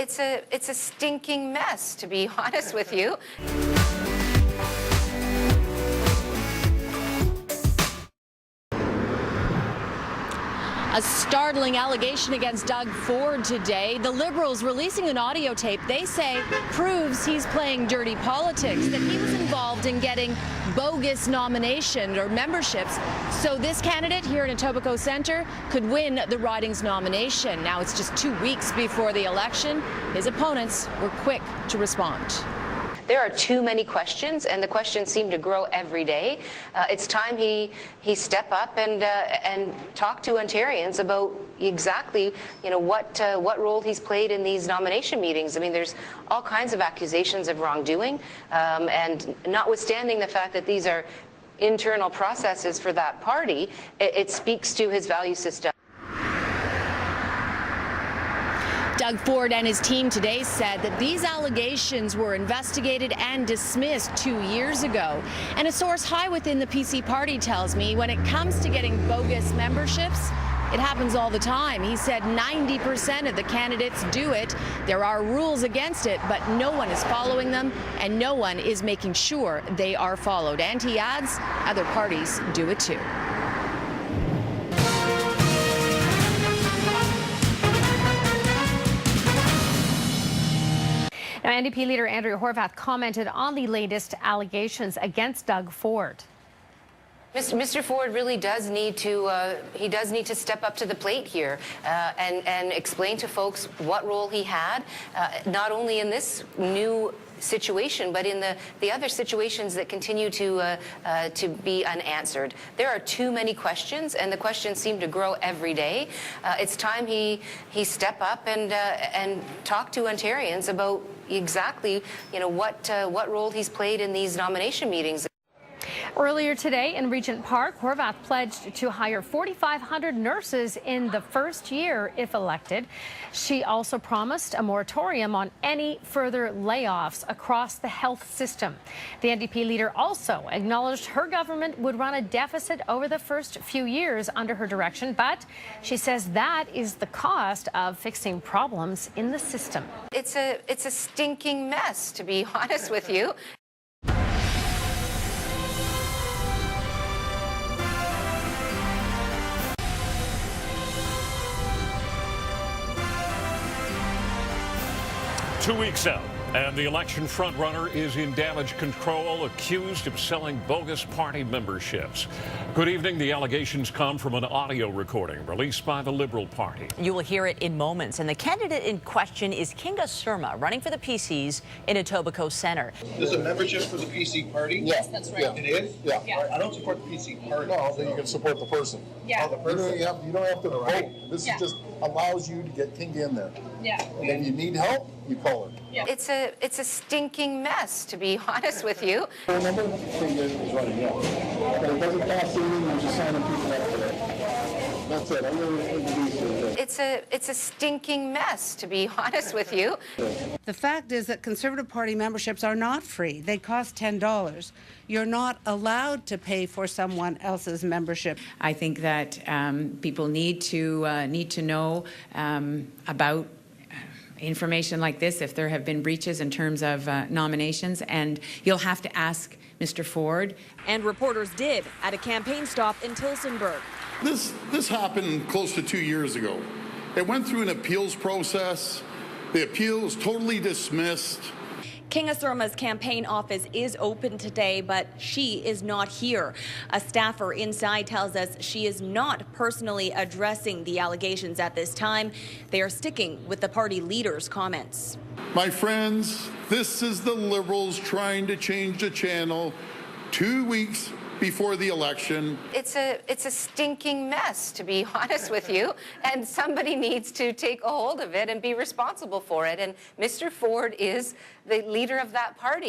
It's a stinking mess, to be honest with you. A startling allegation against Doug Ford today. The Liberals releasing an audio tape they say proves he's playing dirty politics, that he was involved in getting bogus nominations or memberships. So this candidate here in Etobicoke Centre could win the riding's nomination. Now it's just 2 weeks before the election. His opponents were quick to respond. There are too many questions, and the questions seem to grow every day. It's time he step up and talk to Ontarians about exactly, what role he's played in these nomination meetings. I mean, there's all kinds of accusations of wrongdoing, and notwithstanding the fact that these are internal processes for that party, it speaks to his value system. Doug Ford and his team today said that these allegations were investigated and dismissed 2 years ago. And a source high within the PC party tells me when it comes to getting bogus memberships, it happens all the time. He said 90% of the candidates do it. There are rules against it, but no one is following them, and no one is making sure they are followed. And he adds, other parties do it too. Now, NDP leader Andrea Horwath commented on the latest allegations against Doug Ford. Mr. Ford really does need to step up to the plate here and explain to folks what role he had, not only in this new situation, but in the other situations that continue to be unanswered. There are too many questions, and the questions seem to grow every day. It's time he step up and talk to Ontarians about exactly, what role he's played in these nomination meetings. Earlier today in Regent Park, Horwath pledged to hire 4,500 nurses in the first year if elected. She also promised a moratorium on any further layoffs across the health system. The NDP leader also acknowledged her government would run a deficit over the first few years under her direction, but she says that is the cost of fixing problems in the system. It's a stinking mess, to be honest with you. Two weeks out, and the election frontrunner is in damage control, accused of selling bogus party memberships. Good evening. The allegations come from an audio recording released by the Liberal Party. You will hear it in moments. And the candidate in question is Kinga Surma, running for the PCs in Etobicoke Centre. This is a membership for the PC party? Yes, that's right. Yeah. It is? Yeah. I don't support the PC party. No, then you can support the person. Yeah. Oh, the person. You don't have to vote. This is just allows you to get Kinga in there. Yeah. And if you need help, you call her. Yeah. It's a stinking mess, to be honest with you. Remember? Kinga is running, yeah. But it doesn't cost anything, you're just signing people up for it. That's it. I'm going to introduce you. It's a stinking mess, to be honest with you. The fact is that Conservative Party memberships are not free. They cost $10. You're not allowed to pay for someone else's membership. I think that people need to know about information like this if there have been breaches in terms of nominations, and you'll have to ask Mr. Ford. And reporters did at a campaign stop in Tillsonburg. This happened close to 2 years ago. It went through an appeals process. The appeal was totally dismissed. Kinga Surma's campaign office is open today, but she is not here. A staffer inside tells us she is not personally addressing the allegations at this time. They are sticking with the party leader's comments. My friends, this is the Liberals trying to change the channel 2 weeks before the election. It's a stinking mess, to be honest with you, and somebody needs to take a hold of it and be responsible for it. And Mr. Ford is the leader of that party.